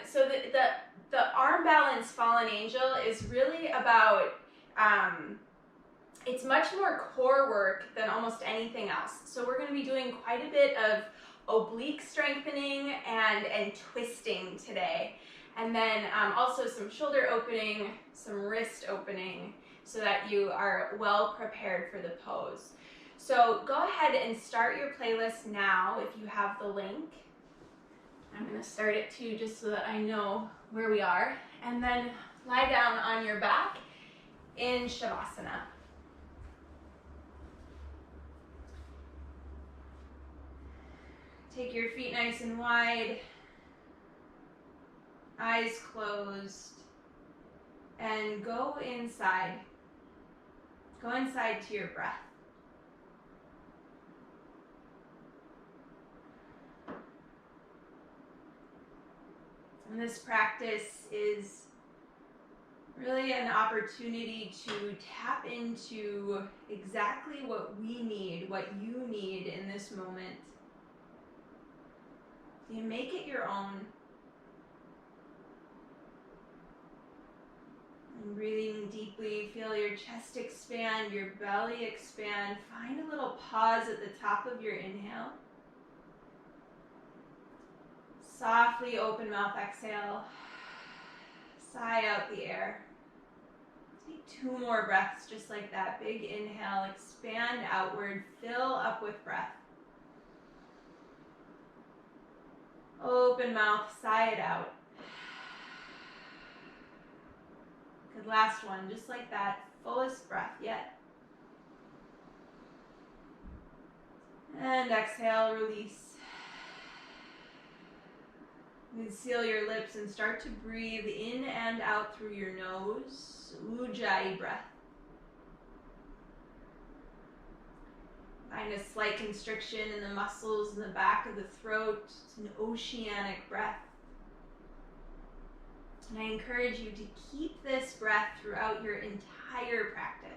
So the arm balance fallen angel is really about, it's much more core work than almost anything else. So we're going to be doing quite a bit of oblique strengthening and twisting today. And then also some shoulder opening, some wrist opening, so that you are well prepared for the pose. So go ahead and start your playlist now if you have the link. I'm going to start it too, just so that I know where we are. And then lie down on your back in Shavasana. Take your feet nice and wide, eyes closed, and go inside. Go inside to your breath. And this practice is really an opportunity to tap into exactly what we need, what you need in this moment. You make it your own. And breathing deeply, feel your chest expand, your belly expand. Find a little pause at the top of your inhale. Softly open mouth exhale. Sigh out the air. Take 2 more breaths just like that. Big inhale, expand outward, fill up with breath. Open mouth, sigh it out. Good, last one, just like that. Fullest breath yet. And exhale, release. You can seal your lips and start to breathe in and out through your nose. Ujjayi breath. Find a slight constriction in the muscles in the back of the throat. It's an oceanic breath. And I encourage you to keep this breath throughout your entire practice.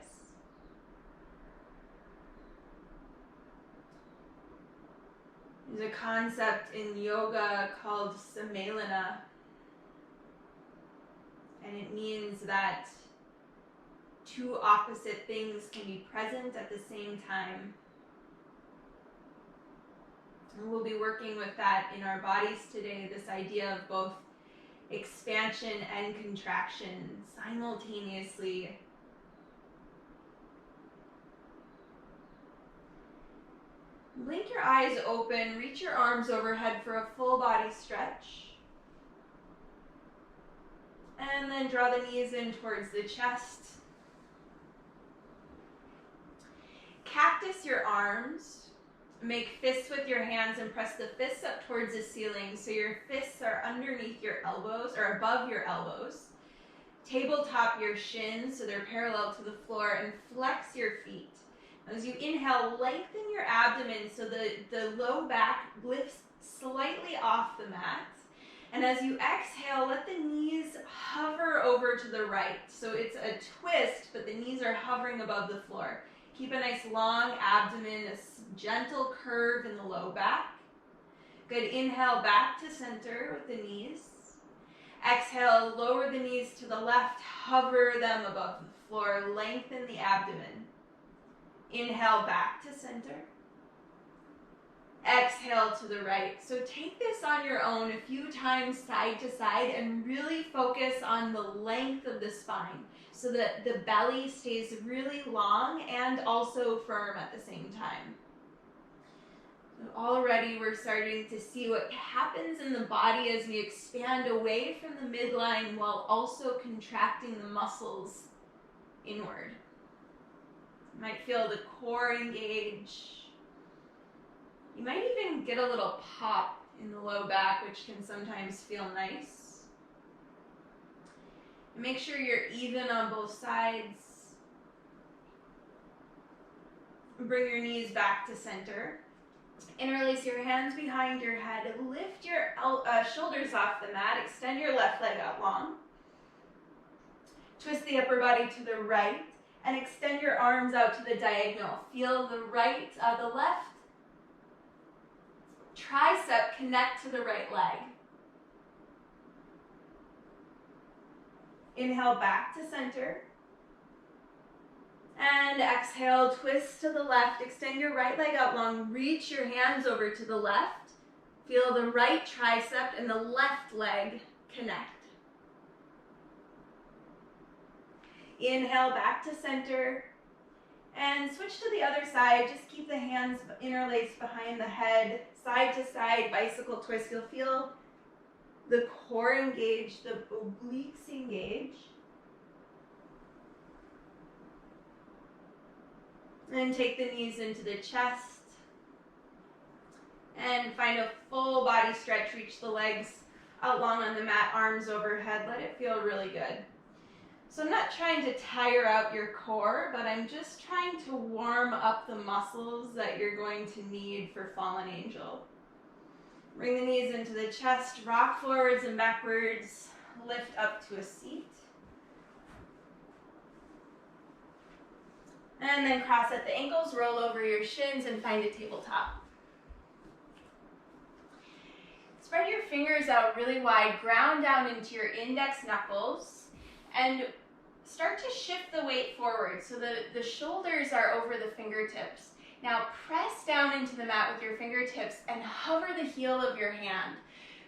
There's a concept in yoga called sammelana, and it means that 2 opposite things can be present at the same time. And we'll be working with that in our bodies today, this idea of both expansion and contraction simultaneously. Blink your eyes open, reach your arms overhead for a full body stretch. And then draw the knees in towards the chest. Cactus your arms. Make fists with your hands and press the fists up towards the ceiling so your fists are underneath your elbows or above your elbows. Tabletop your shins so they're parallel to the floor and flex your feet. As you inhale, lengthen your abdomen so the low back lifts slightly off the mat. And as you exhale, let the knees hover over to the right. So it's a twist, but the knees are hovering above the floor. Keep a nice long abdomen, a gentle curve in the low back. Good, inhale back to center with the knees. Exhale, lower the knees to the left, hover them above the floor, lengthen the abdomen. Inhale back to center. Exhale to the right. So take this on your own a few times side to side and really focus on the length of the spine so that the belly stays really long and also firm at the same time. So already we're starting to see what happens in the body as we expand away from the midline while also contracting the muscles inward. You might feel the core engage. You might even get a little pop in the low back, which can sometimes feel nice. And make sure you're even on both sides. Bring your knees back to center. Interlace your hands behind your head. Lift your shoulders off the mat. Extend your left leg out long. Twist the upper body to the right and extend your arms out to the diagonal. Feel the left tricep connect to the right leg. Inhale back to center. And exhale, twist to the left. Extend your right leg out long. Reach your hands over to the left. Feel the right tricep and the left leg connect. Inhale back to center. And switch to the other side. Just keep the hands interlaced behind the head. Side to side, bicycle twist. You'll feel the core engage, the obliques engage. And take the knees into the chest. And find a full body stretch. Reach the legs out long on the mat, arms overhead. Let it feel really good. So I'm not trying to tire out your core, but I'm just trying to warm up the muscles that you're going to need for Fallen Angel. Bring the knees into the chest, rock forwards and backwards, lift up to a seat. And then cross at the ankles, roll over your shins and find a tabletop. Spread your fingers out really wide, ground down into your index knuckles, and start to shift the weight forward so the shoulders are over the fingertips. Now press down into the mat with your fingertips and hover the heel of your hand.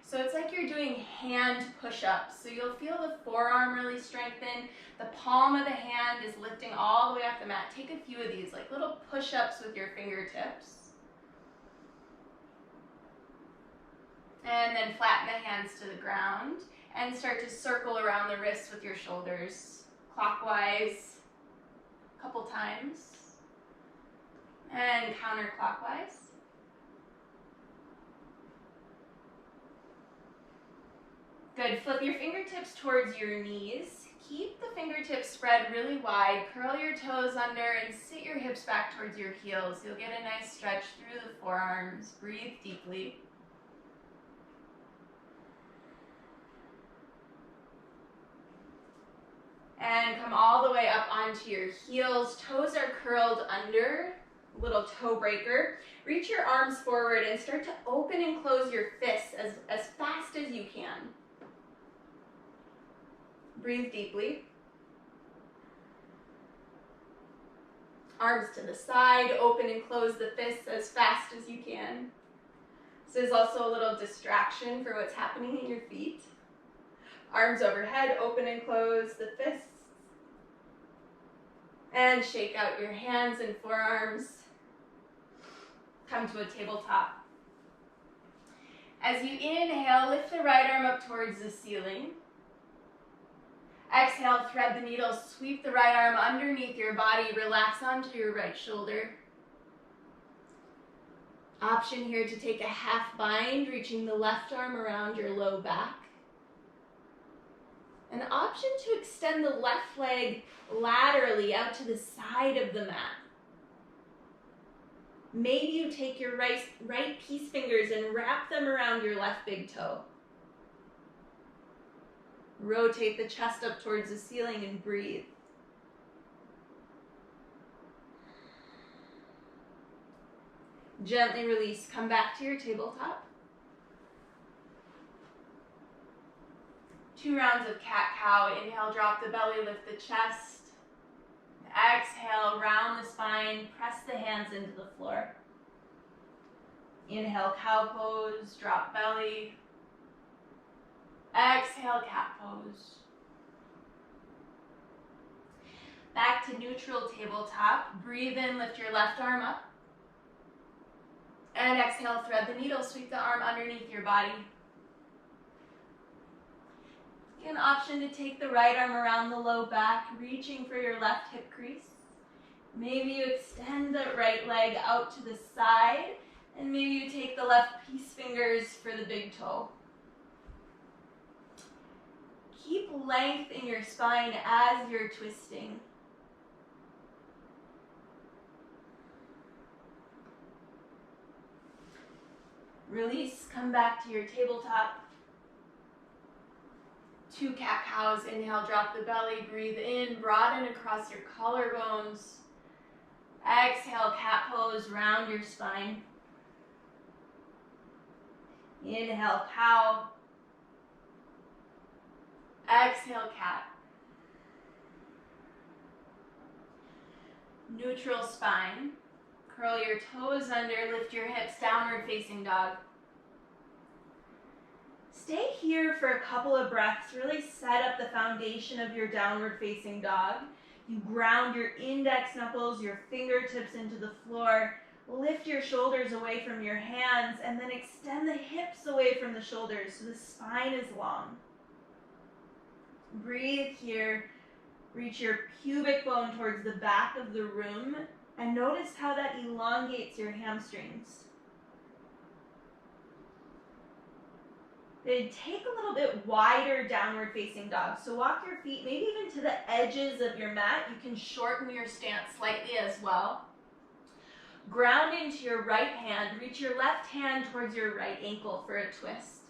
So it's like you're doing hand push-ups. So you'll feel the forearm really strengthen. The palm of the hand is lifting all the way off the mat. Take a few of these, like little push-ups with your fingertips. And then flatten the hands to the ground and start to circle around the wrists with your shoulders clockwise a couple times and counterclockwise. Good. Flip your fingertips towards your knees. Keep the fingertips spread really wide. Curl your toes under and sit your hips back towards your heels. You'll get a nice stretch through the forearms. Breathe deeply. And come all the way up onto your heels. Toes are curled under, little toe breaker. Reach your arms forward and start to open and close your fists as fast as you can. Breathe deeply. Arms to the side, open and close the fists as fast as you can. This is also a little distraction for what's happening in your feet. Arms overhead, open and close the fists. And shake out your hands and forearms. Come to a tabletop. As you inhale, lift the right arm up towards the ceiling. Exhale, thread the needle, sweep the right arm underneath your body, relax onto your right shoulder. Option here to take a half bind, reaching the left arm around your low back. An option to extend the left leg laterally out to the side of the mat. Maybe you take your right peace fingers and wrap them around your left big toe. Rotate the chest up towards the ceiling and breathe. Gently release. Come back to your tabletop. 2 rounds of cat-cow. Inhale, drop the belly, lift the chest. Exhale, round the spine, press the hands into the floor. Inhale, cow pose, drop belly. Exhale, cat pose. Back to neutral tabletop. Breathe in, lift your left arm up. And exhale, thread the needle, sweep the arm underneath your body. An option to take the right arm around the low back, reaching for your left hip crease. Maybe you extend the right leg out to the side, and maybe you take the left peace fingers for the big toe. Keep length in your spine as you're twisting. Release, come back to your tabletop. 2 cat-cows. Inhale, drop the belly, breathe in, broaden across your collarbones. Exhale, cat pose, round your spine. Inhale, cow. Exhale, cat. Neutral spine. Curl your toes under, lift your hips, downward facing dog. Stay here for a couple of breaths. Really set up the foundation of your downward facing dog. You ground your index knuckles, your fingertips into the floor. Lift your shoulders away from your hands and then extend the hips away from the shoulders so the spine is long. Breathe here. Reach your pubic bone towards the back of the room and notice how that elongates your hamstrings. Then take a little bit wider downward facing dog. So walk your feet maybe even to the edges of your mat. You can shorten your stance slightly as well. Ground into your right hand. Reach your left hand towards your right ankle for a twist.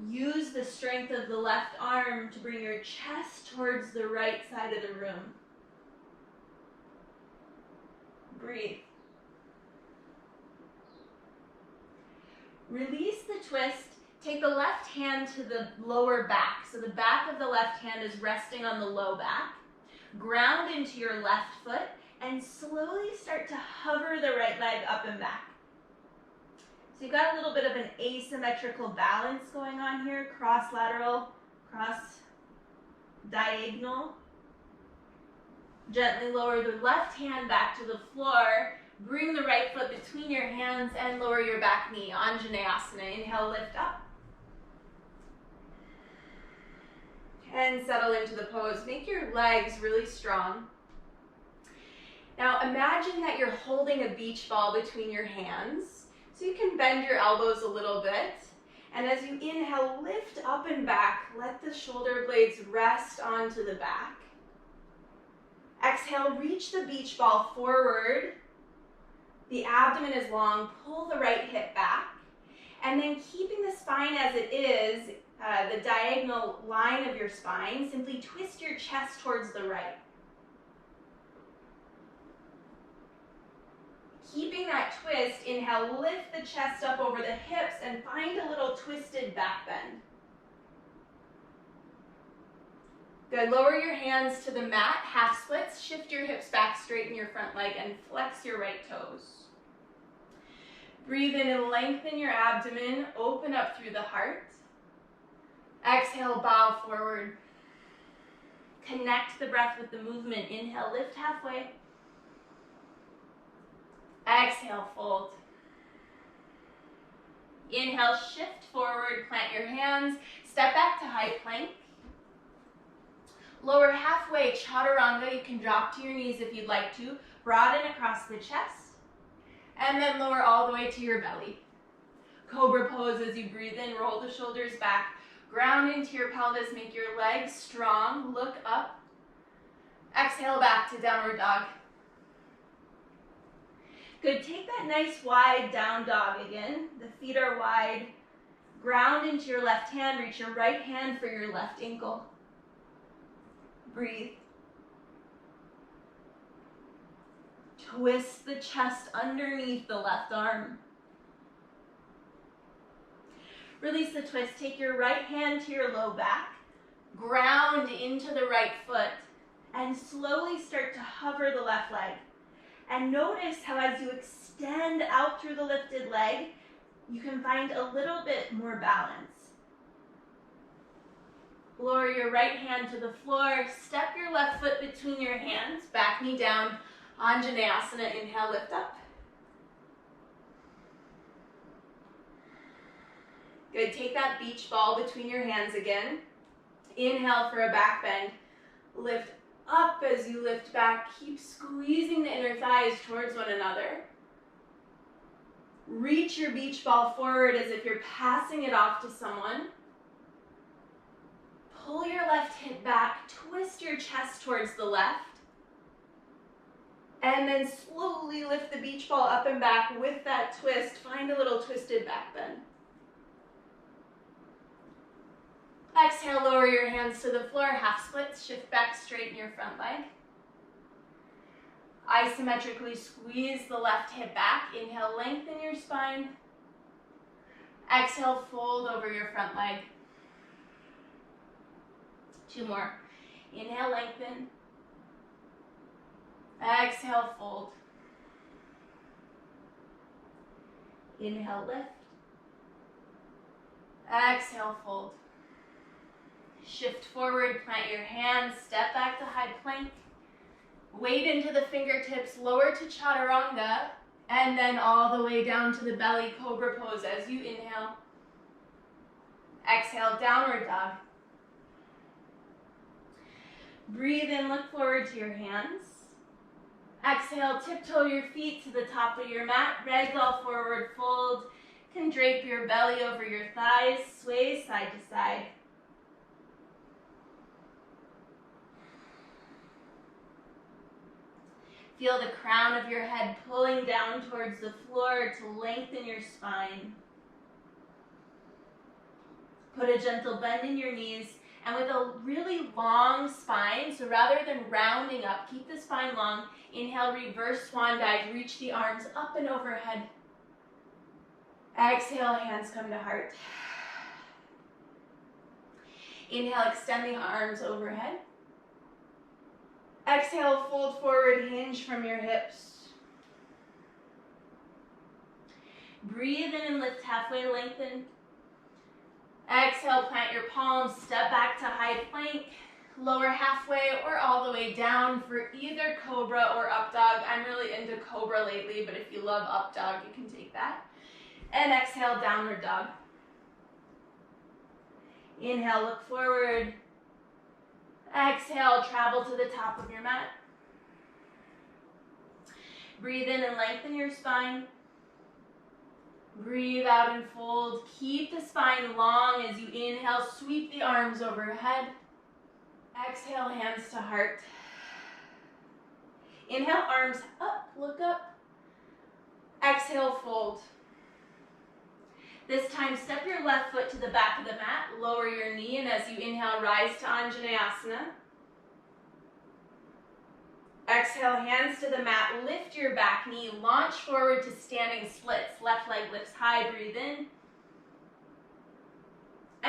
Use the strength of the left arm to bring your chest towards the right side of the room. Breathe. Release the twist. Take the left hand to the lower back. So the back of the left hand is resting on the low back. Ground into your left foot and slowly start to hover the right leg up and back. So you've got a little bit of an asymmetrical balance going on here. Cross lateral, cross diagonal. Gently lower the left hand back to the floor. Bring the right foot between your hands and lower your back knee. Anjaneyasana. Inhale, lift up. And settle into the pose. Make your legs really strong. Now imagine that you're holding a beach ball between your hands. So you can bend your elbows a little bit. And as you inhale, lift up and back. Let the shoulder blades rest onto the back. Exhale, reach the beach ball forward. The abdomen is long. Pull the right hip back. And then keeping the spine as it is, the diagonal line of your spine, simply twist your chest towards the right. Keeping that twist, inhale, lift the chest up over the hips and find a little twisted back bend. Good, lower your hands to the mat, half splits, shift your hips back, straighten your front leg and flex your right toes. Breathe in and lengthen your abdomen, open up through the heart. Exhale, bow forward. Connect the breath with the movement. Inhale, lift halfway. Exhale, fold. Inhale, shift forward, plant your hands, step back to high plank. Lower halfway, chaturanga. You can drop to your knees if you'd like to. Broaden across the chest. And then lower all the way to your belly. Cobra pose as you breathe in, roll the shoulders back. Ground into your pelvis, make your legs strong. Look up. Exhale back to downward dog. Good, take that nice wide down dog again. The feet are wide. Ground into your left hand, reach your right hand for your left ankle. Breathe. Twist the chest underneath the left arm. Release the twist. Take your right hand to your low back. Ground into the right foot. And slowly start to hover the left leg. And notice how as you extend out through the lifted leg, you can find a little bit more balance. Lower your right hand to the floor. Step your left foot between your hands. Back knee down. Anjaneyasana. Inhale, lift up. Good. Take that beach ball between your hands again. Inhale for a back bend. Lift up as you lift back. Keep squeezing the inner thighs towards one another. Reach your beach ball forward as if you're passing it off to someone. Pull your left hip back. Twist your chest towards the left. And then slowly lift the beach ball up and back with that twist. Find a little twisted back bend. Exhale, lower your hands to the floor, half splits, shift back, straighten your front leg. Isometrically squeeze the left hip back. Inhale, lengthen your spine. Exhale, fold over your front leg. Two more. Inhale, lengthen. Exhale, fold. Inhale, lift. Exhale, fold. Shift forward, plant your hands, step back to high plank. Weight into the fingertips, lower to chaturanga, and then all the way down to the belly cobra pose as you inhale. Exhale, downward dog. Breathe in, look forward to your hands. Exhale, tiptoe your feet to the top of your mat, ragdoll forward fold. You can drape your belly over your thighs, sway side to side. Feel the crown of your head pulling down towards the floor to lengthen your spine. Put a gentle bend in your knees, and with a really long spine, so rather than rounding up, keep the spine long. Inhale, reverse swan dive, reach the arms up and overhead. Exhale, hands come to heart. Inhale, extend the arms overhead. Exhale, fold forward, hinge from your hips. Breathe in and lift halfway, lengthen. Exhale, plant your palms, step back to high plank, lower halfway or all the way down for either cobra or up dog. I'm really into cobra lately, but if you love up dog, you can take that. And exhale, downward dog. Inhale, look forward. Exhale, travel to the top of your mat. Breathe in and lengthen your spine. Breathe out and fold. Keep the spine long as you inhale. Sweep the arms overhead. Exhale, hands to heart. Inhale, arms up, look up. Exhale, fold. This time, step your left foot to the back of the mat. Lower your knee, and as you inhale, rise to Anjaneyasana. Exhale, hands to the mat. Lift your back knee. Launch forward to standing splits. Left leg lifts high. Breathe in.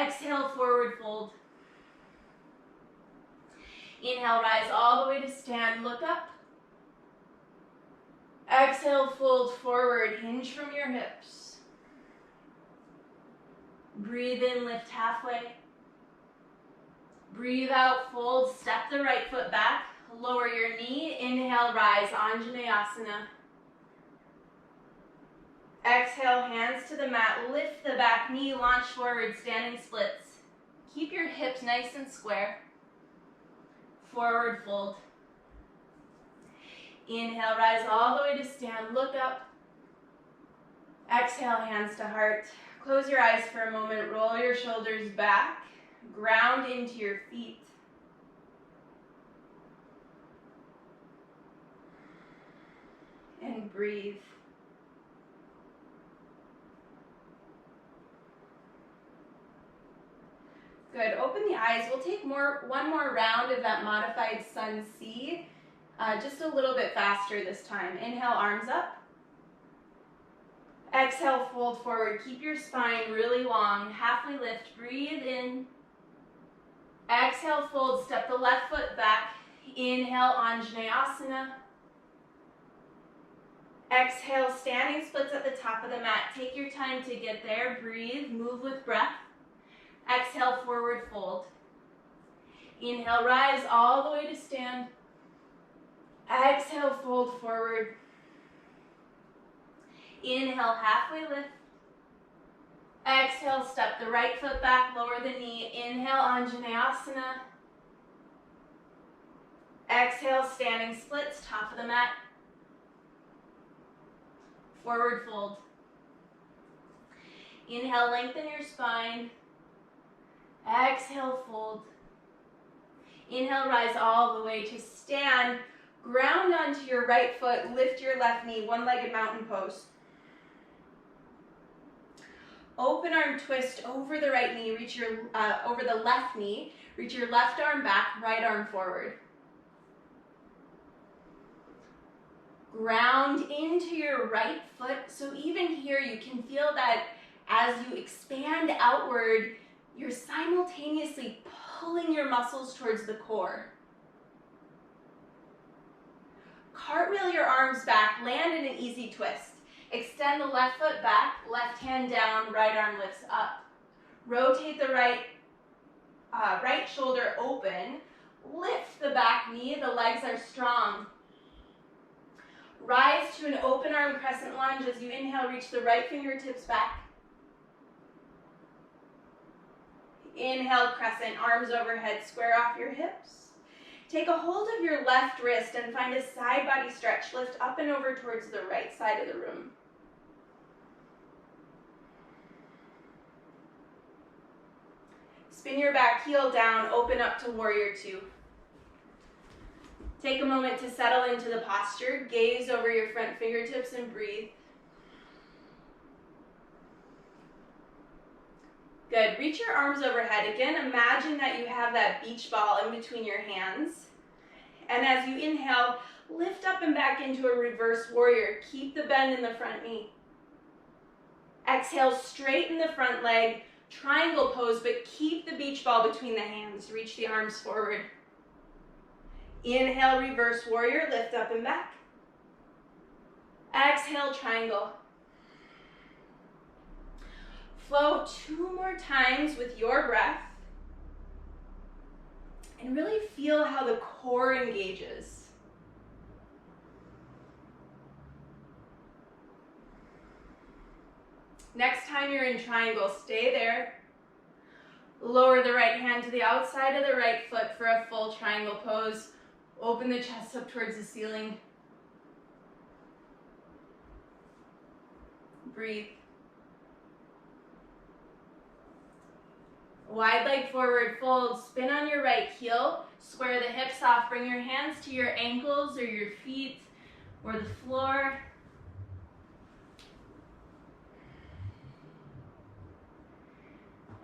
Exhale, forward fold. Inhale, rise all the way to stand. Look up. Exhale, fold forward. Hinge from your hips. Breathe in, lift halfway. Breathe out, fold. Step the right foot back. Lower your knee. Inhale, rise, Anjaneyasana. Exhale, hands to the mat. Lift the back knee, launch forward, standing splits. Keep your hips nice and square. Forward fold. Inhale, rise all the way to stand. Look up. Exhale, hands to heart. Close your eyes for a moment. Roll your shoulders back. Ground into your feet. And breathe. Good. Open the eyes. We'll take one more round of that modified sun C, just a little bit faster this time. Inhale, arms up. Exhale, fold forward. Keep your spine really long. Halfway lift. Breathe in. Exhale, fold. Step the left foot back. Inhale, Anjaneyasana. Exhale, standing splits at the top of the mat. Take your time to get there. Breathe. Move with breath. Exhale, forward fold. Inhale, rise all the way to stand. Exhale, fold forward. Inhale, halfway lift. Exhale, step the right foot back, lower the knee. Inhale, Anjaneyasana. Exhale, standing splits, top of the mat. Forward fold. Inhale, lengthen your spine. Exhale, fold. Inhale, rise all the way to stand. Ground onto your right foot, lift your left knee, one-legged mountain pose. Open arm twist over the right knee, reach your over the left knee, reach your left arm back, right arm forward. Ground into your right foot. So even here you can feel that as you expand outward, you're simultaneously pulling your muscles towards the core. Cartwheel your arms back, land in an easy twist. Extend the left foot back, left hand down, right arm lifts up. Rotate the right shoulder open. Lift the back knee, the legs are strong. Rise to an open arm crescent lunge. As you inhale, reach the right fingertips back. Inhale, crescent, arms overhead, square off your hips. Take a hold of your left wrist and find a side body stretch. Lift up and over towards the right side of the room. Spin your back heel down, open up to warrior two. Take a moment to settle into the posture. Gaze over your front fingertips and breathe. Good. Reach your arms overhead. Again, imagine that you have that beach ball in between your hands. And as you inhale, lift up and back into a reverse warrior. Keep the bend in the front knee. Exhale, straighten the front leg. Triangle pose, but keep the beach ball between the hands. Reach the arms forward. Inhale, reverse warrior, lift up and back. Exhale, triangle. Flow 2 more times with your breath. And really feel how the core engages. Next time you're in triangle, stay there. Lower the right hand to the outside of the right foot for a full triangle pose. Open the chest up towards the ceiling. Breathe. Wide leg forward fold. Spin on your right heel. Square the hips off. Bring your hands to your ankles or your feet or the floor.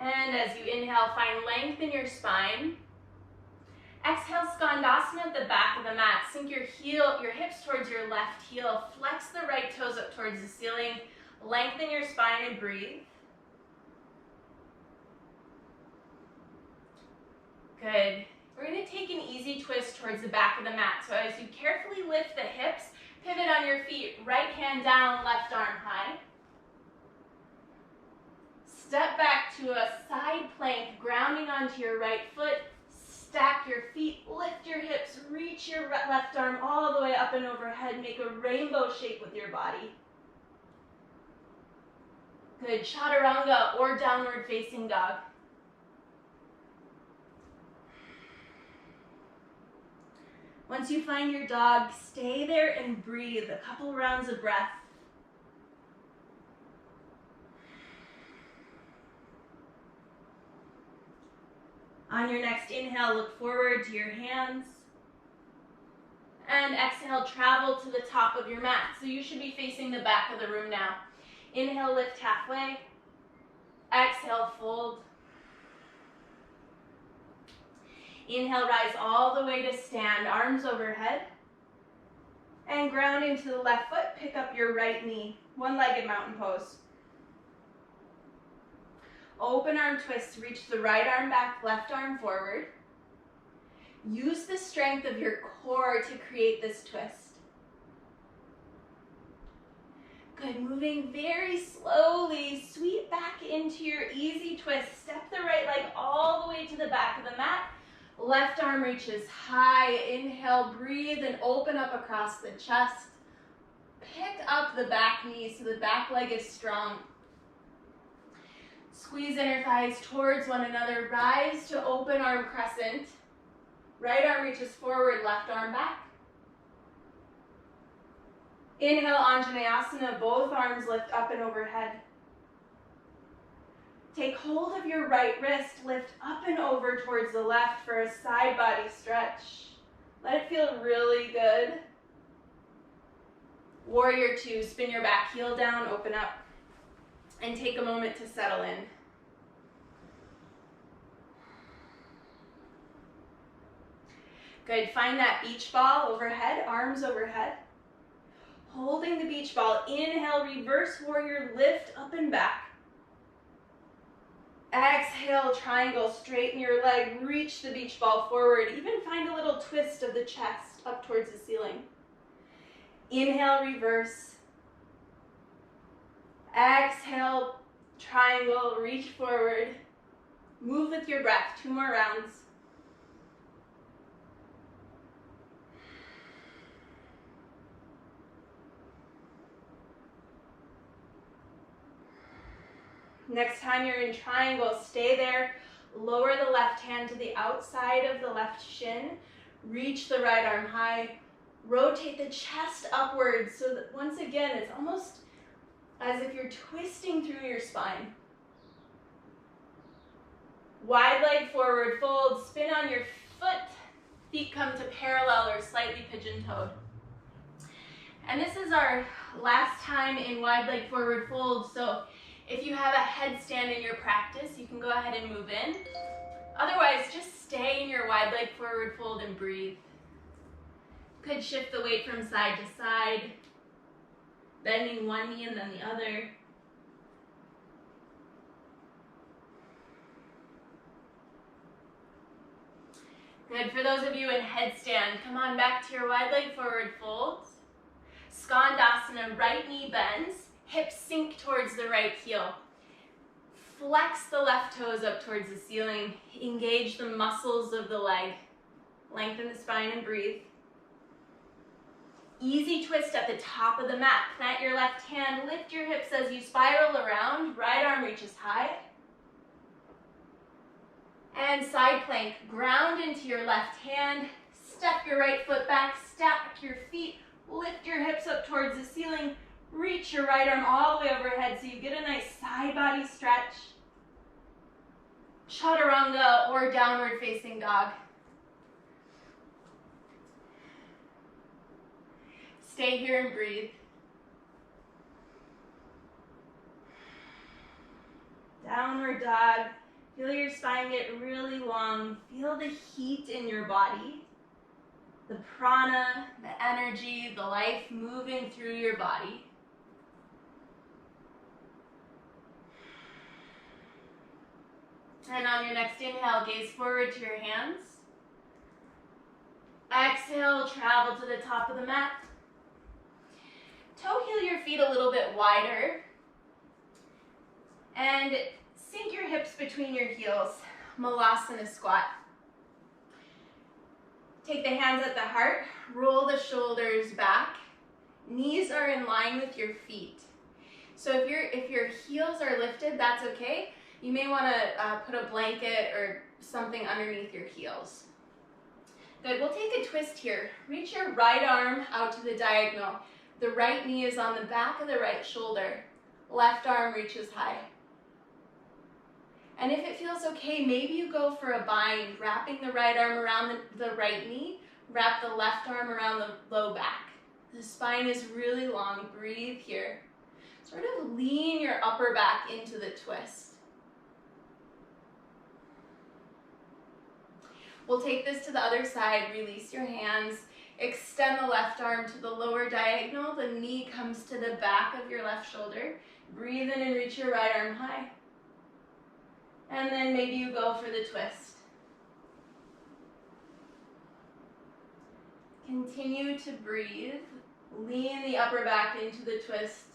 And as you inhale, find length in your spine. Exhale, Skandasana at the back of the mat. Sink your hips towards your left heel. Flex the right toes up towards the ceiling. Lengthen your spine and breathe. Good. We're going to take an easy twist towards the back of the mat. So as you carefully lift the hips, pivot on your feet. Right hand down, left arm high. Step back to a side plank, grounding onto your right foot. Stack your feet, lift your hips, reach your left arm all the way up and overhead. Make a rainbow shape with your body. Good. Chaturanga or downward facing dog. Once you find your dog, stay there and breathe. A couple rounds of breath. On your next inhale, look forward to your hands. And exhale, travel to the top of your mat. So you should be facing the back of the room now. Inhale, lift halfway. Exhale, fold. Inhale, rise all the way to stand, arms overhead. And ground into the left foot, pick up your right knee. One-legged mountain pose. Open arm twist, reach the right arm back, left arm forward. Use the strength of your core to create this twist. Good, moving very slowly, sweep back into your easy twist. Step the right leg all the way to the back of the mat. Left arm reaches high. Inhale, breathe and open up across the chest. Pick up the back knee so the back leg is strong. Squeeze inner thighs towards one another. Rise to open arm crescent. Right arm reaches forward, left arm back. Inhale, Anjaneyasana. Both arms lift up and overhead. Take hold of your right wrist. Lift up and over towards the left for a side body stretch. Let it feel really good. Warrior two. Spin your back heel down, open up. And take a moment to settle in. Good, find that beach ball overhead, arms overhead. Holding the beach ball, inhale, reverse warrior, lift up and back. Exhale, triangle, straighten your leg, reach the beach ball forward. Even find a little twist of the chest up towards the ceiling. Inhale, reverse. Exhale, triangle, reach forward. Move with your breath, 2 more rounds. Next time you're in triangle, stay there. Lower the left hand to the outside of the left shin. Reach the right arm high. Rotate the chest upwards so that once again, it's almost as if you're twisting through your spine. Wide leg forward fold, spin on your foot. Feet come to parallel or slightly pigeon-toed. And this is our last time in wide leg forward fold, so if you have a headstand in your practice, you can go ahead and move in. Otherwise, just stay in your wide leg forward fold and breathe. Could shift the weight from side to side, bending one knee and then the other. Good. For those of you in headstand, come on back to your wide leg forward fold. Skandasana, right knee bends, hips sink towards the right heel. Flex the left toes up towards the ceiling. Engage the muscles of the leg. Lengthen the spine and breathe. Easy twist at the top of the mat. Plant your left hand, lift your hips as you spiral around. Right arm reaches high. And side plank, ground into your left hand. Step your right foot back, stack your feet. Lift your hips up towards the ceiling. Reach your right arm all the way overhead so you get a nice side body stretch. Chaturanga or downward facing dog. Stay here and breathe. Downward dog. Feel your spine get really long. Feel the heat in your body. The prana, the energy, the life moving through your body. And on your next inhale, gaze forward to your hands. Exhale, travel to the top of the mat. Toe heel your feet a little bit wider. And sink your hips between your heels. Malasana squat. Take the hands at the heart. Roll the shoulders back. Knees are in line with your feet. So if your heels are lifted, that's okay. You may want to put a blanket or something underneath your heels. Good, we'll take a twist here. Reach your right arm out to the diagonal. The right knee is on the back of the right shoulder. Left arm reaches high. And if it feels okay, maybe you go for a bind, wrapping the right arm around the right knee, wrap the left arm around the low back. The spine is really long. Breathe here. Sort of lean your upper back into the twist. We'll take this to the other side. Release your hands. Extend the left arm to the lower diagonal. The knee comes to the back of your left shoulder. Breathe in and reach your right arm high. And then maybe you go for the twist. Continue to breathe. Lean the upper back into the twist.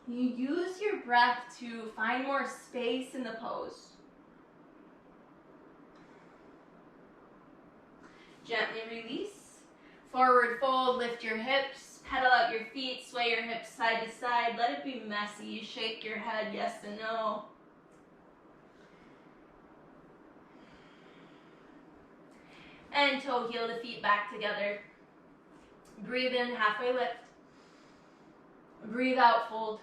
You use your breath to find more space in the pose. Gently release. Forward fold, lift your hips, pedal out your feet, sway your hips side to side. Let it be messy. You shake your head yes and no. And toe heel the feet back together. Breathe in, halfway lift. Breathe out, fold.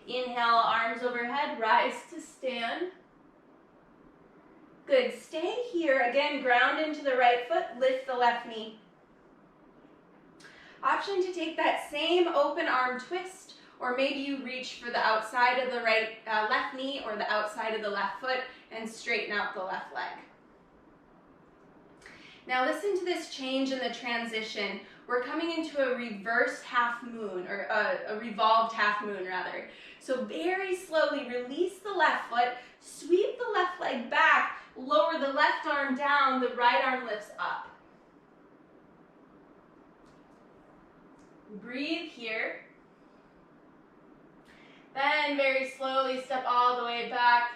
Inhale, arms overhead, rise to stand. Good, stay here. Again, ground into the right foot, lift the left knee. Option to take that same open arm twist, or maybe you reach for the outside of the left knee or the outside of the left foot and straighten out the left leg. Now listen to this change in the transition. We're coming into a reverse half moon, or a revolved half moon rather. So very slowly release the left foot, sweep the left leg back, lower the left arm down, the right arm lifts up. Breathe here. Then very slowly step all the way back.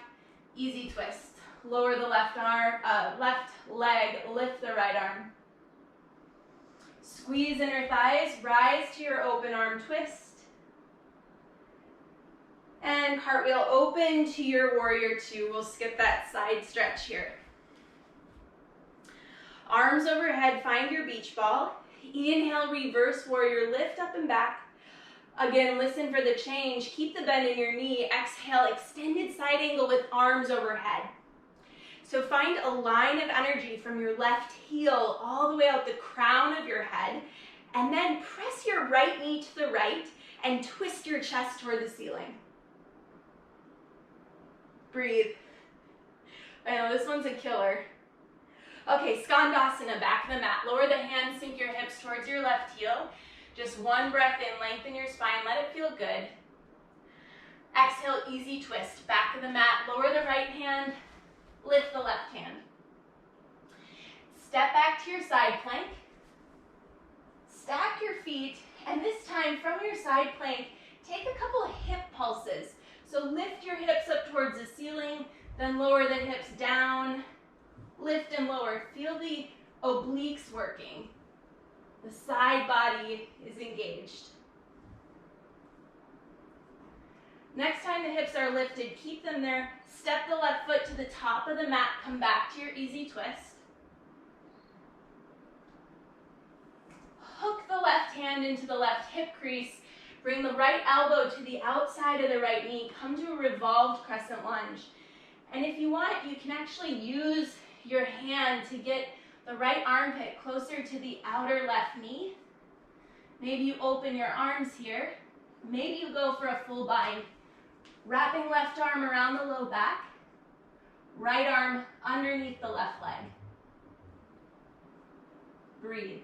Easy twist. Lower the left arm, left leg, lift the right arm. Squeeze inner thighs, rise to your open arm twist. And cartwheel open to your warrior two. We'll skip that side stretch here. Arms overhead, find your beach ball. Inhale, reverse warrior, lift up and back. Again, listen for the change. Keep the bend in your knee. Exhale, extended side angle with arms overhead. So find a line of energy from your left heel all the way out the crown of your head, and then press your right knee to the right and twist your chest toward the ceiling. Breathe. I know this one's a killer. Okay, Skandasana, back of the mat. Lower the hands, sink your hips towards your left heel. Just one breath in, lengthen your spine, let it feel good. Exhale, easy twist. Back of the mat, lower the right hand, lift the left hand. Step back to your side plank. Stack your feet, and this time from your side plank, take a couple of hip pulses. So lift your hips up towards the ceiling, then lower the hips down, lift and lower. Feel the obliques working. The side body is engaged. Next time the hips are lifted, keep them there. Step the left foot to the top of the mat. Come back to your easy twist. Hook the left hand into the left hip crease. Bring the right elbow to the outside of the right knee. Come to a revolved crescent lunge. And if you want, you can actually use your hand to get the right armpit closer to the outer left knee. Maybe you open your arms here. Maybe you go for a full bind. Wrapping left arm around the low back. Right arm underneath the left leg. Breathe.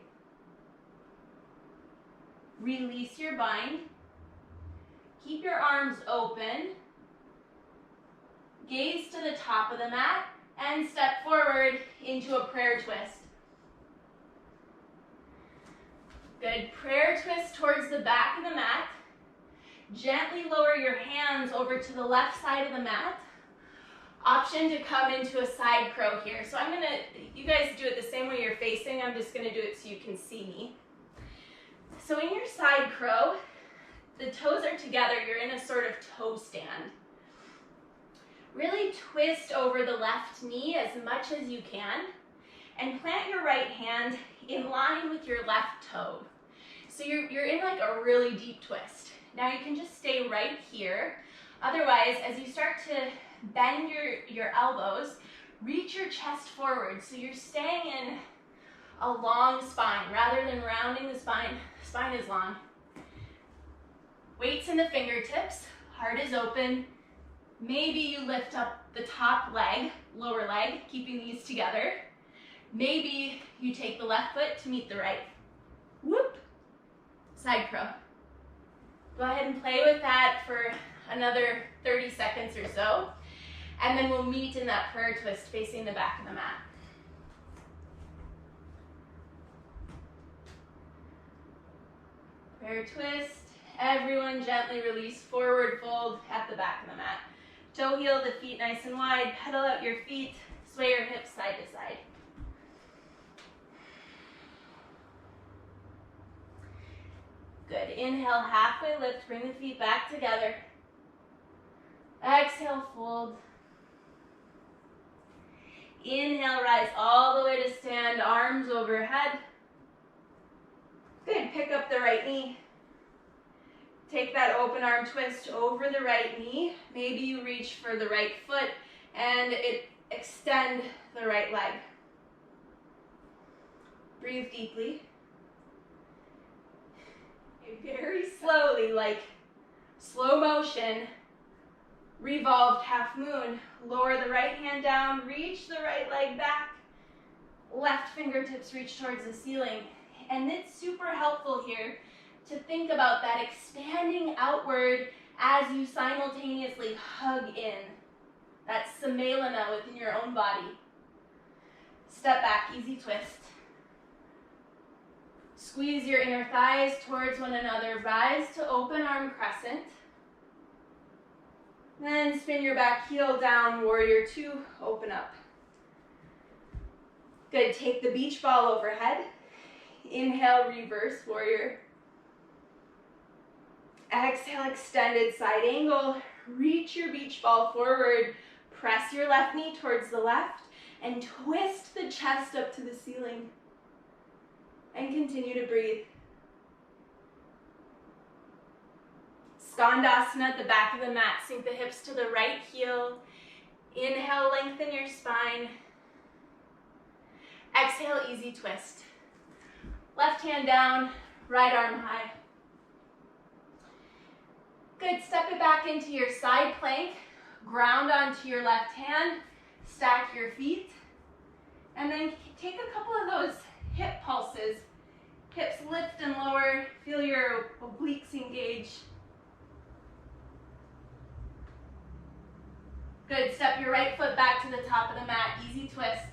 Release your bind. Keep your arms open. Gaze to the top of the mat and step forward into a prayer twist. Good. Prayer twist towards the back of the mat. Gently lower your hands over to the left side of the mat. Option to come into a side crow here. So you guys do it the same way you're facing. I'm just gonna do it so you can see me. So in your side crow, the toes are together. You're in a sort of toe stand. Really twist over the left knee as much as you can and plant your right hand in line with your left toe. So you're in like a really deep twist. Now you can just stay right here. Otherwise, as you start to bend your elbows, reach your chest forward. So you're staying in a long spine rather than rounding the spine. The spine is long. Weights in the fingertips, heart is open. Maybe you lift up the top leg, lower leg, keeping these together. Maybe you take the left foot to meet the right. Whoop. Side crow. Go ahead and play with that for another 30 seconds or so. And then we'll meet in that prayer twist facing the back of the mat. Prayer twist. Everyone gently release, forward fold at the back of the mat. Toe heel the feet nice and wide. Pedal out your feet. Sway your hips side to side. Good. Inhale, halfway lift. Bring the feet back together. Exhale, fold. Inhale, rise all the way to stand, arms overhead. Good. Pick up the right knee. Take that open arm twist over the right knee. Maybe you reach for the right foot and extend the right leg. Breathe deeply. Very slowly, like slow motion, revolved half moon. Lower the right hand down, reach the right leg back. Left fingertips reach towards the ceiling. And it's super helpful here to think about that expanding outward as you simultaneously hug in. That's Sammelana within your own body. Step back, easy twist. Squeeze your inner thighs towards one another. Rise to open arm crescent. Then spin your back heel down, warrior two, open up. Good, take the beach ball overhead. Inhale, reverse warrior. Exhale, extended side angle. Reach your beach ball forward. Press your left knee towards the left and twist the chest up to the ceiling. And continue to breathe. Skandasana at the back of the mat. Sink the hips to the right heel. Inhale, lengthen your spine. Exhale, easy twist. Left hand down, right arm high. Good, step it back into your side plank. Ground onto your left hand. Stack your feet. And then take a couple of those hip pulses. Hips lift and lower. Feel your obliques engage. Good, step your right foot back to the top of the mat. Easy twist.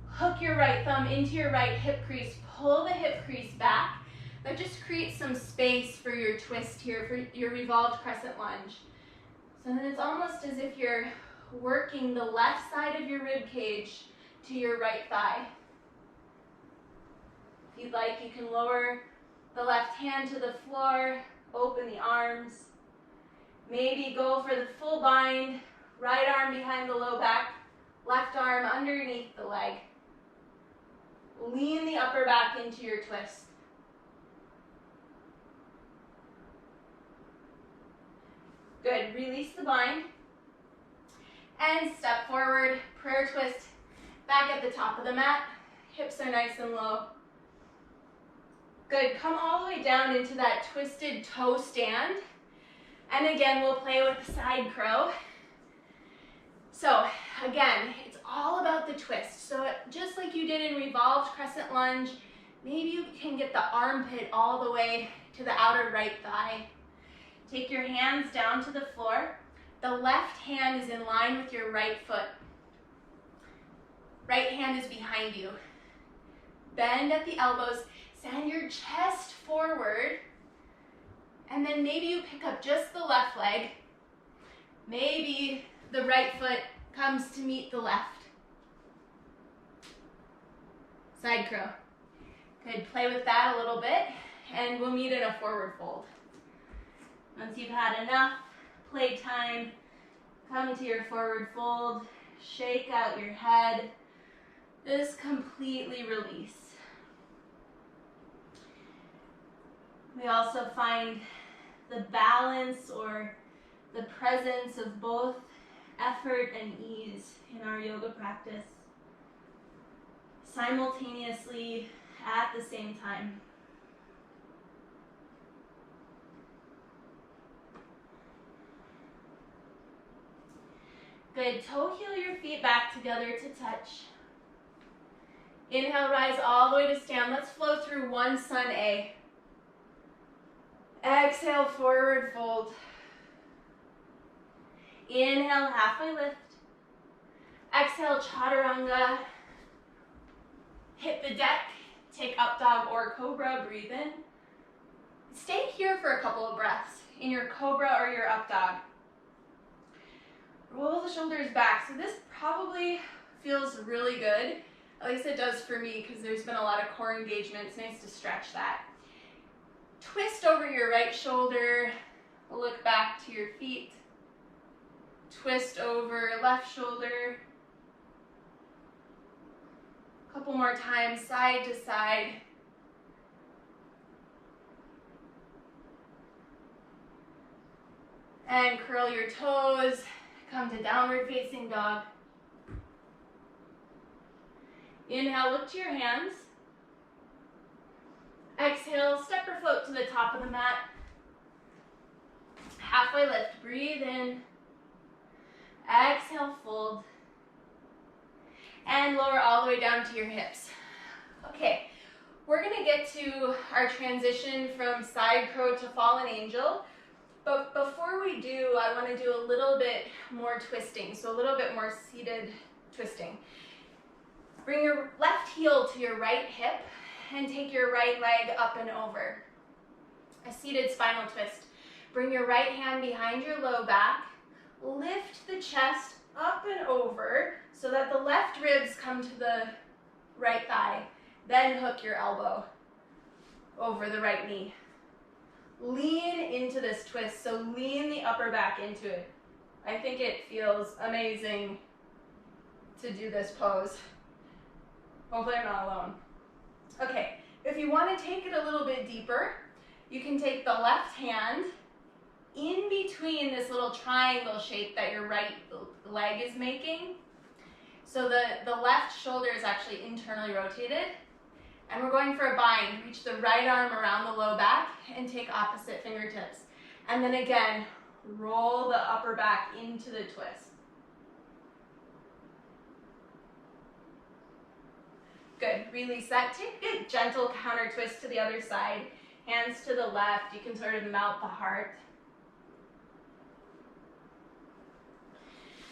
Hook your right thumb into your right hip crease. Pull the hip crease back. That just creates some space for your twist here, for your revolved crescent lunge. So then it's almost as if you're working the left side of your rib cage to your right thigh. If you'd like, you can lower the left hand to the floor, open the arms. Maybe go for the full bind, right arm behind the low back, left arm underneath the leg. Lean the upper back into your twist. Good, release the bind. And step forward, prayer twist, back at the top of the mat. Hips are nice and low. Good, come all the way down into that twisted toe stand. And again, we'll play with the side crow. So again, it's all about the twist. So just like you did in revolved crescent lunge, maybe you can get the armpit all the way to the outer right thigh. Take your hands down to the floor. The left hand is in line with your right foot. Right hand is behind you. Bend at the elbows, send your chest forward, and then maybe you pick up just the left leg. Maybe the right foot comes to meet the left. Side crow. Good, play with that a little bit, and we'll meet in a forward fold. Once you've had enough playtime, come to your forward fold, shake out your head, just completely release. We also find the balance or the presence of both effort and ease in our yoga practice simultaneously at the same time. Good, toe heel your feet back together to touch. Inhale, rise all the way to stand. Let's flow through one sun A. Exhale, forward fold. Inhale, halfway lift. Exhale, chaturanga. Hit the deck, take up dog or cobra, breathe in. Stay here for a couple of breaths in your cobra or your up dog. Roll the shoulders back. So this probably feels really good. At least it does for me because there's been a lot of core engagement. It's nice to stretch that. Twist over your right shoulder, look back to your feet. Twist over left shoulder. A couple more times, side to side. And curl your toes, come to downward facing dog. Inhale, look to your hands. Exhale, step or float to the top of the mat. Halfway lift, breathe in. Exhale, fold. And lower all the way down to your hips. Okay, we're gonna get to our transition from side crow to fallen angel. But before we do, I wanna do a little bit more twisting, so a little bit more seated twisting. Bring your left heel to your right hip and take your right leg up and over. A seated spinal twist. Bring your right hand behind your low back. Lift the chest up and over so that the left ribs come to the right thigh. Then hook your elbow over the right knee. Lean into this twist, so lean the upper back into it. I think it feels amazing to do this pose. Hopefully I'm not alone. Okay, if you want to take it a little bit deeper, you can take the left hand in between this little triangle shape that your right leg is making. So the left shoulder is actually internally rotated. And we're going for a bind. Reach the right arm around the low back and take opposite fingertips. And then again, roll the upper back into the twist. Good, release that. Take a gentle counter twist to the other side. Hands to the left, you can sort of melt the heart.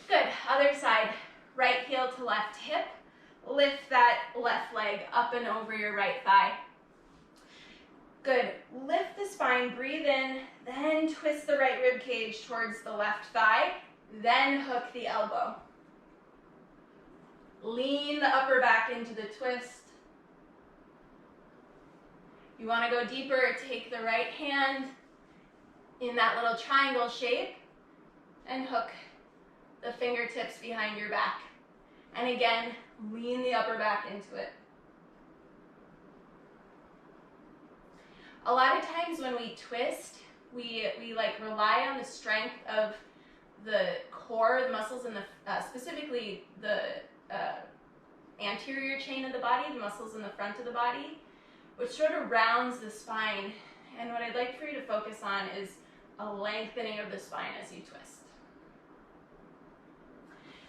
Good, other side. Right heel to left hip. Lift that left leg up and over your right thigh. Good. Lift the spine, breathe in, then twist the right rib cage towards the left thigh, then hook the elbow. Lean the upper back into the twist. You want to go deeper, take the right hand in that little triangle shape and hook the fingertips behind your back. And again, lean the upper back into it. A lot of times when we twist, we like rely on the strength of the core, the muscles in the, specifically the anterior chain of the body, the muscles in the front of the body, which sort of rounds the spine. And what I'd like for you to focus on is a lengthening of the spine as you twist.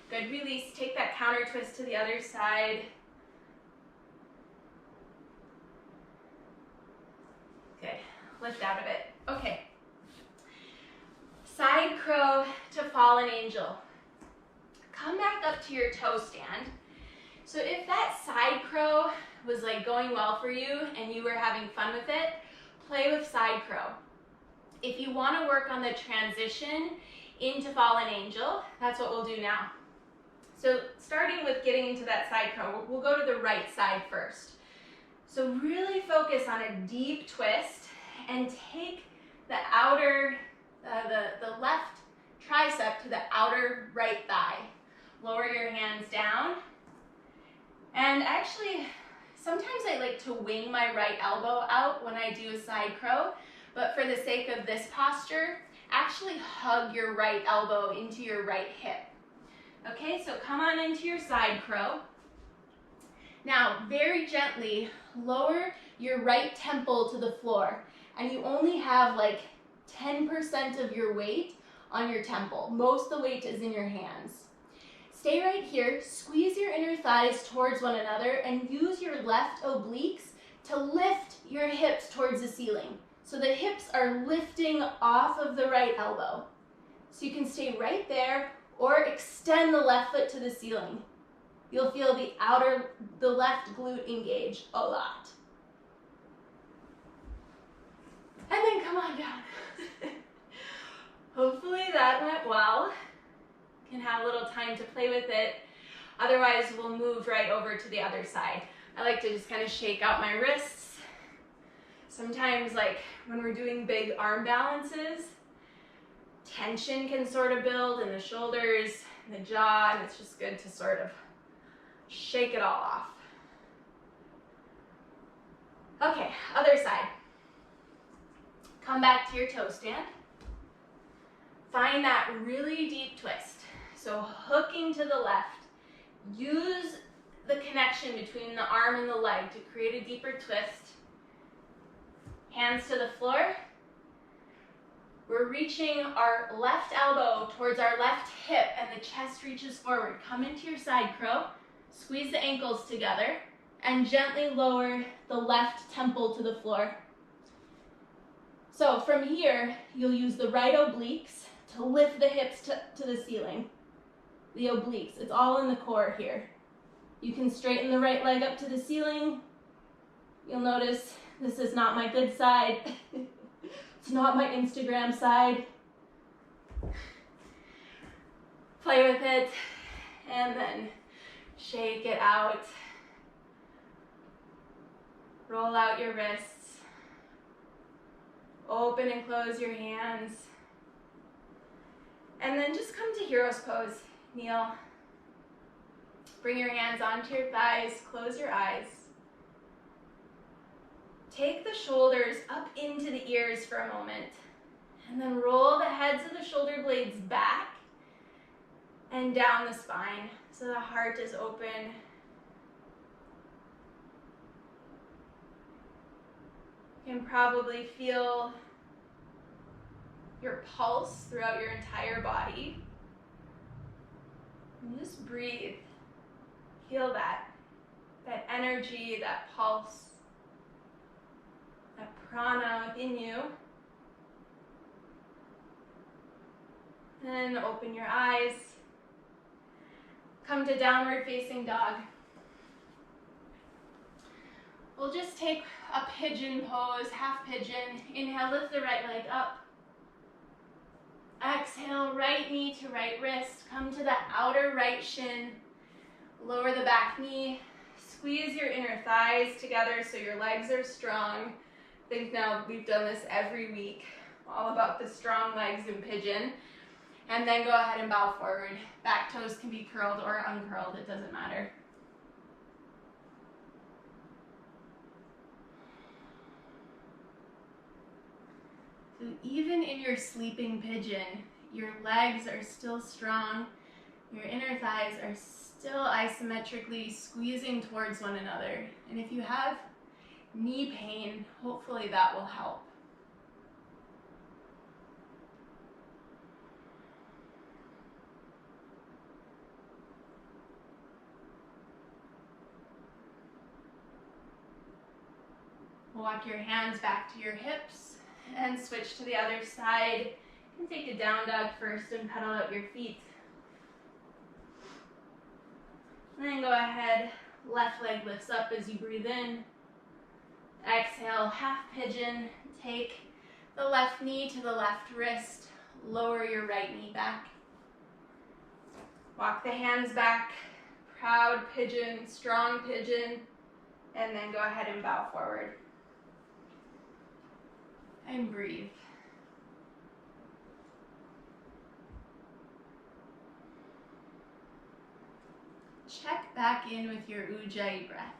Good, release, take that counter twist to the other side. Good, lift out of it. Okay. Side crow to fallen angel. Come back up to your toe stand. So if that side crow was like going well for you and you were having fun with it, play with side crow. If you want to work on the transition into fallen angel, that's what we'll do now. So starting with getting into that side crow, we'll go to the right side first. So really focus on a deep twist and take the outer, the left tricep to the outer right thigh. Lower your hands down. And actually, sometimes I like to wing my right elbow out when I do a side crow, but for the sake of this posture, actually hug your right elbow into your right hip. Okay, so come on into your side crow. Now, very gently lower your right temple to the floor, and you only have like 10% of your weight on your temple. Most of the weight is in your hands. Stay right here, squeeze your inner thighs towards one another, and use your left obliques to lift your hips towards the ceiling. So the hips are lifting off of the right elbow. So you can stay right there, or extend the left foot to the ceiling. You'll feel the left glute engage a lot. And then come on down. Hopefully that went well. You can have a little time to play with it. Otherwise, we'll move right over to the other side. I like to just kind of shake out my wrists. Sometimes, like when we're doing big arm balances, tension can sort of build in the shoulders and the jaw, and it's just good to sort of shake it all off. Okay, other side. Come back to your toe stand. Find that really deep twist. So hooking to the left. Use the connection between the arm and the leg to create a deeper twist. Hands to the floor. We're reaching our left elbow towards our left hip and the chest reaches forward. Come into your side crow, squeeze the ankles together, and gently lower the left temple to the floor. So from here, you'll use the right obliques to lift the hips to the ceiling. The obliques, it's all in the core here. You can straighten the right leg up to the ceiling, You'll notice this is not my good side. It's not my Instagram side. Play with it and then shake it out. Roll out your wrists. Open and close your hands. And then just come to hero's pose. Kneel. Bring your hands onto your thighs. Close your eyes. Take the shoulders up into the ears for a moment. And then roll the heads of the shoulder blades back and down the spine so the heart is open. You can probably feel your pulse throughout your entire body. And just breathe. Feel that energy, that pulse, that prana within you. And open your eyes. Come to downward facing dog. We'll just take a pigeon pose, half pigeon. Inhale, lift the right leg up. Exhale, right knee to right wrist. Come to the outer right shin. Lower the back knee. Squeeze your inner thighs together so your legs are strong. I think now we've done this every week. All about the strong legs in pigeon. And then go ahead and bow forward. Back toes can be curled or uncurled, it doesn't matter. So even in your sleeping pigeon, your legs are still strong. Your inner thighs are still isometrically squeezing towards one another. And if you have knee pain, hopefully that will help. Walk your hands back to your hips and switch to the other side. You can take a down dog first and pedal out your feet. And then go ahead, left leg lifts up as you breathe in. Exhale, half pigeon. Take the left knee to the left wrist. Lower your right knee back. Walk the hands back. Proud pigeon, strong pigeon. And then go ahead and bow forward. And breathe. Check back in with your Ujjayi breath.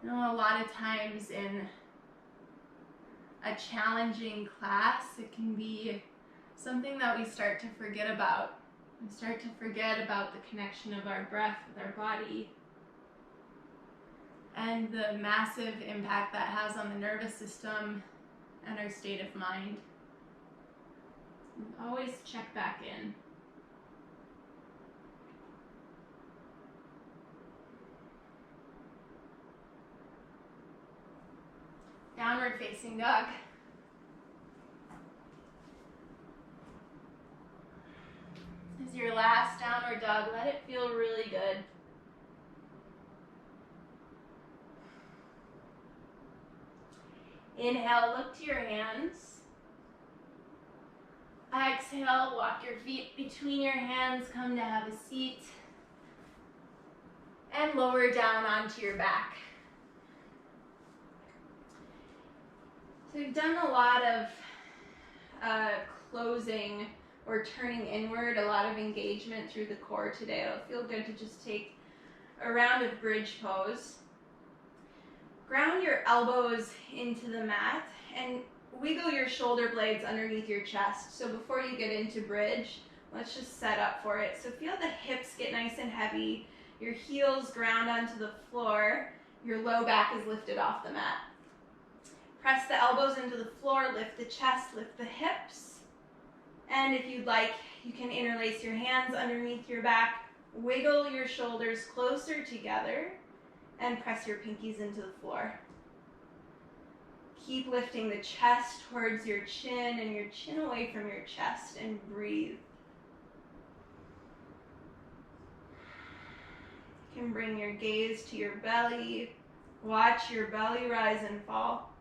You know, a lot of times in a challenging class, it can be something that we start to forget about. We start to forget about the connection of our breath with our body and the massive impact that has on the nervous system and our state of mind. Always check back in. Downward facing dog. This is your last downward dog. Let it feel really good. Inhale, look to your hands. Exhale, walk your feet between your hands, come to have a seat. And lower down onto your back. So we've done a lot of closing or turning inward, a lot of engagement through the core today. It'll feel good to just take a round of bridge pose. Ground your elbows into the mat and wiggle your shoulder blades underneath your chest. So before you get into bridge, let's just set up for it. So feel the hips get nice and heavy, your heels ground onto the floor, your low back is lifted off the mat. Press the elbows into the floor, lift the chest, lift the hips. And if you'd like, you can interlace your hands underneath your back, wiggle your shoulders closer together, and press your pinkies into the floor. Keep lifting the chest towards your chin and your chin away from your chest, and breathe. You can bring your gaze to your belly, Watch your belly rise and fall.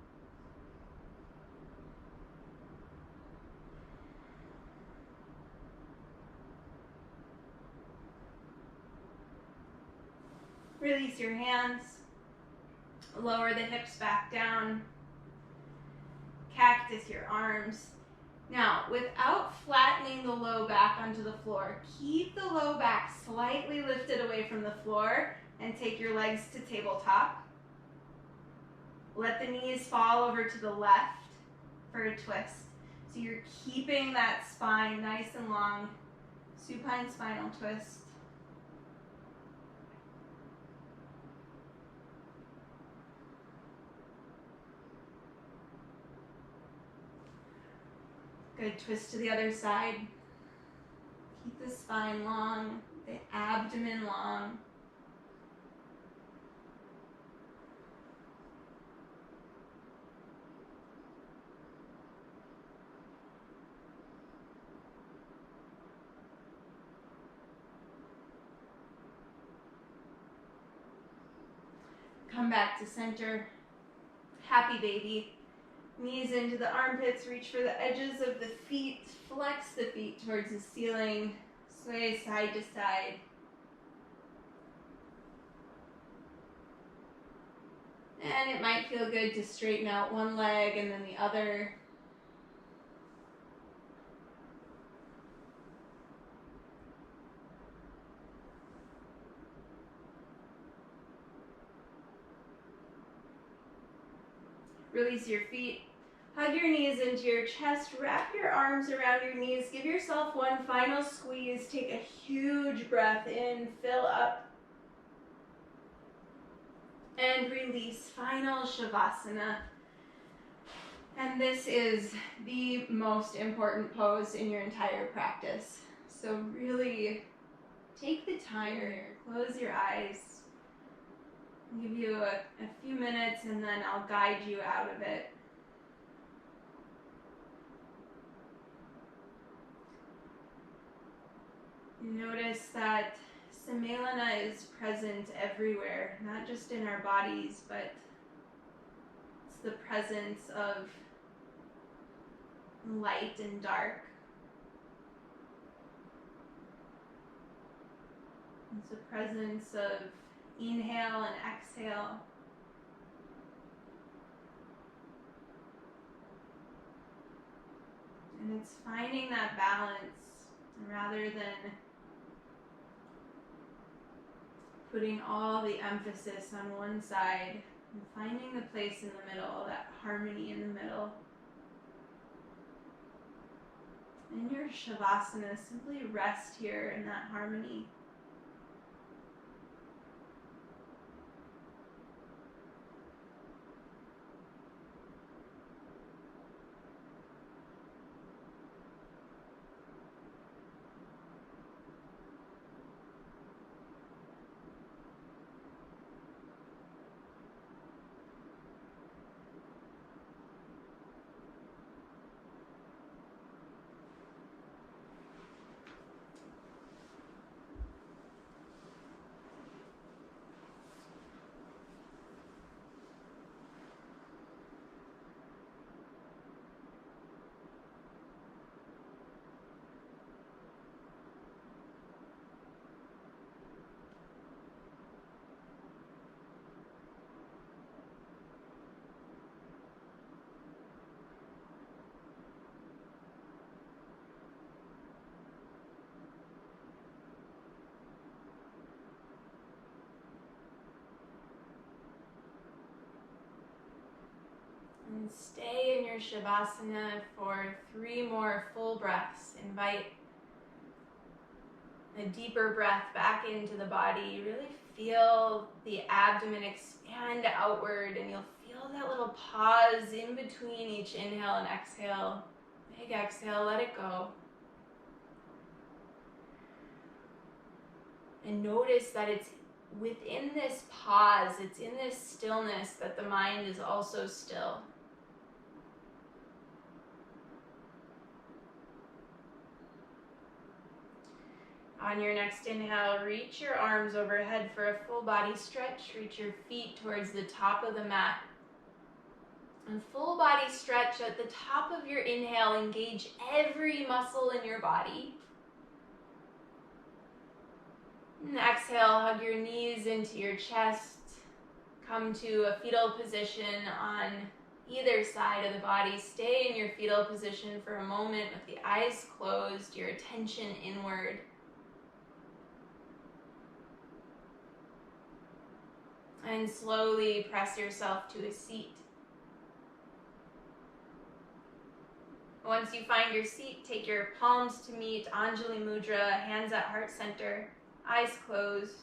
Release your hands. Lower the hips back down. Cactus your arms. Now, without flattening the low back onto the floor, keep the low back slightly lifted away from the floor and take your legs to tabletop. Let the knees fall over to the left for a twist. So you're keeping that spine nice and long. Supine spinal twist. Good, twist to the other side. Keep the spine long, the abdomen long. Come back to center. Happy baby. Knees into the armpits, reach for the edges of the feet, flex the feet towards the ceiling, sway side to side. And it might feel good to straighten out one leg and then the other. Release your feet. Hug your knees into your chest, wrap your arms around your knees, give yourself one final squeeze, take a huge breath in, fill up, and release, final Shavasana. And this is the most important pose in your entire practice. So really take the time here, close your eyes. I'll give you a few minutes and then I'll guide you out of it. Notice that Sammelana is present everywhere, not just in our bodies, but it's the presence of light and dark. It's the presence of inhale and exhale. And it's finding that balance rather than putting all the emphasis on one side and finding the place in the middle, that harmony in the middle. In your Shavasana, simply rest here in that harmony. And stay in your Shavasana for 3 more full breaths. Invite a deeper breath back into the body. Really feel the abdomen expand outward, and you'll feel that little pause in between each inhale and exhale. Big exhale, let it go. And notice that it's within this pause, it's in this stillness that the mind is also still. On your next inhale, reach your arms overhead for a full body stretch. Reach your feet towards the top of the mat. And full body stretch at the top of your inhale. Engage every muscle in your body. And exhale, hug your knees into your chest. Come to a fetal position on either side of the body. Stay in your fetal position for a moment with the eyes closed, your attention inward. And slowly press yourself to a seat. Once you find your seat, take your palms to meet, Anjali Mudra, hands at heart center, eyes closed.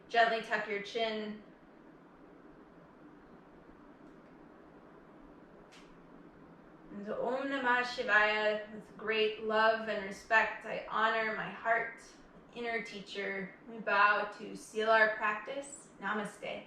Gently tuck your chin. And Om Namah Shivaya, with great love and respect, I honor my heart, inner teacher. We bow to seal our practice. Namaste.